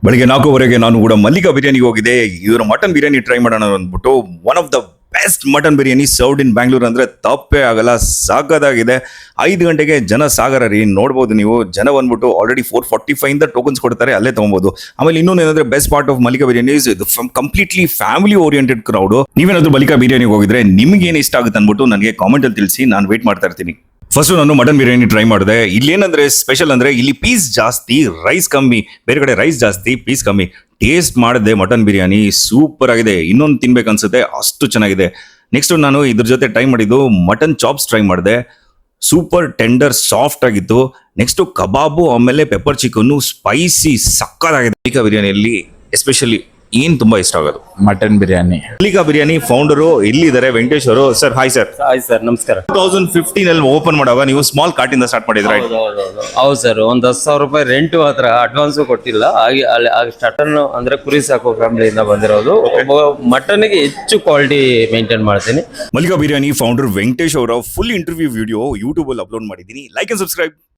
ಬೆಳಿಗ್ಗೆ 4:15 ನಾನು ಕೂಡ ಮಲ್ಲಿಕಾ ಬಿರಿಯಾನಿಗೆ ಹೋಗಿದ್ದೆ. ಇವರ ಮಟನ್ ಬಿರಿಯಾನಿ ಟ್ರೈ ಮಾಡೋಣ ಅಂದ್ಬಿಟ್ಟು one of the best mutton biryani served in Bangalore ಅಂದ್ರೆ ತಪ್ಪೇ ಆಗಲ್ಲ. ಸಾಕಾಗಿದೆ. 5 ಗಂಟೆಗೆ ಜನ ಸಾಗರ ರೀ, ನೋಡ್ಬೋದು ನೀವು. ಜನ ಬಂದ್ಬಿಟ್ಟು ಆಲ್ರೆಡಿ 4:45 ಇಂದ ಟೋಕನ್ಸ್ ಕೊಡ್ತಾರೆ, ಅಲ್ಲೇ ತಗೊಬಹುದು. ಆಮೇಲೆ ಇನ್ನೊಂದು ಏನಂದ್ರೆ best part of Mallika biryani is completely family oriented crowd. ನೀವೇನಾದ್ರೂ ಮಲ್ಲಿಕಾ ಬಿರಿಯಾನಿಗೆ ಹೋಗಿದ್ರೆ ನಿಮ್ಗೆ ಏನು ಇಷ್ಟ ಆಗುತ್ತೆ ಅಂದ್ಬಿಟ್ಟು ನನಗೆ ಕಾಮೆಂಟ್ ಅಲ್ಲಿ ತಿಳಿಸಿ, ನಾನು ವೇಟ್ ಮಾಡ್ತಾ ಇರ್ತೀನಿ. ಫಸ್ಟ್ ನಾನು ಮಟನ್ ಬಿರಿಯಾನಿ ಟ್ರೈ ಮಾಡಿದೆ. ಇಲ್ಲಿ ಏನಂದ್ರೆ ಸ್ಪೆಷಲ್ ಅಂದ್ರೆ ಇಲ್ಲಿ ಪೀಸ್ ಜಾಸ್ತಿ, ರೈಸ್ ಕಮ್ಮಿ. ಬೇರೆ ಕಡೆ ರೈಸ್ ಜಾಸ್ತಿ, ಪೀಸ್ ಕಮ್ಮಿ. ಟೇಸ್ಟ್ ಮಾಡಿದೆ ಮಟನ್ ಬಿರಿಯಾನಿ ಸೂಪರ್ ಆಗಿದೆ. ಇನ್ನೊಂದು ತಿನ್ಬೇಕು ಅನ್ಸುತ್ತೆ, ಅಷ್ಟು ಚೆನ್ನಾಗಿದೆ. ನೆಕ್ಸ್ಟ್ ನಾನು ಇದ್ರ ಜೊತೆ ಟ್ರೈ ಮಾಡಿದ್ದು ಮಟನ್ ಚಾಪ್ಸ್ ಟ್ರೈ ಮಾಡಿದೆ. ಸೂಪರ್ ಟೆಂಡರ್ ಸಾಫ್ಟ್ ಆಗಿತ್ತು. ನೆಕ್ಸ್ಟ್ ಕಬಾಬು ಆಮೇಲೆ ಪೆಪ್ಪರ್ ಚಿಕನ್ ಸ್ಪೈಸಿ ಸಕ್ಕತ್ತಾಗಿದೆ. ಮಲ್ಲಿಕಾ ಬಿರಿಯಾನಿಯಲ್ಲಿ ಎಸ್ಪೆಷಲಿ ಏನ್ ತುಂಬಾ ಇಷ್ಟ ಆಗೋದು? ಮಟನ್ ಬಿರಿಯಾನಿ. ಮಲ್ಲಿಕಾ ಬಿರಿಯಾನಿ ಫೌಂಡರು ಇಲ್ಲಿದ್ದಾರೆ, ವೆಂಕಟೇಶ್ ಅವರು. Sir hi sir. Hi sir, ನಮಸ್ಕಾರ. 2015 ಅಲ್ಲಿ ಓಪನ್ ಮಾಡುವಾಗ ನೀವು ಸ್ಮಾಲ್ ಕಾರ್ಟ್ ಇಂದ ಸ್ಟಾರ್ಟ್ ಮಾಡಿದ್ರೆ? ಹೌದು ಸರ್, ಒಂದು 10,000 ರೂಪಾಯಿ ರೆಂಟ್ ಮಾತ್ರ, ಅಡ್ವಾನ್ಸ್ ಕೊಟ್ಟಿಲ್ಲ. ಹಾಗೆ ಅಲ್ಲಿ ಸ್ಟಾರ್ಟರ್ ಅಂದ್ರೆ ಕುರಿ ಸಾಕೋ ಫ್ಯಾಮಿಲಿಯಿಂದ ಬಂದಿರೋದು. ಮಟನ್ಗೆ ಹೆಚ್ಚು ಕ್ವಾಲಿಟಿ ಮೇಂಟೈನ್ ಮಾಡ್ತೀನಿ. ಮಲ್ಲಿಕಾ ಬಿರಿಯಾನಿ ಫೌಂಡರ್ ವೆಂಕಟೇಶ್ ಅವರ ಫುಲ್ ಇಂಟರ್ವ್ಯೂ ವಿಡಿಯೋ ಯೂಟ್ಯೂಬ್ ಅಲ್ಲಿ ಅಪ್ಲೋಡ್ ಮಾಡಿದ್ದೀನಿ. Like and subscribe.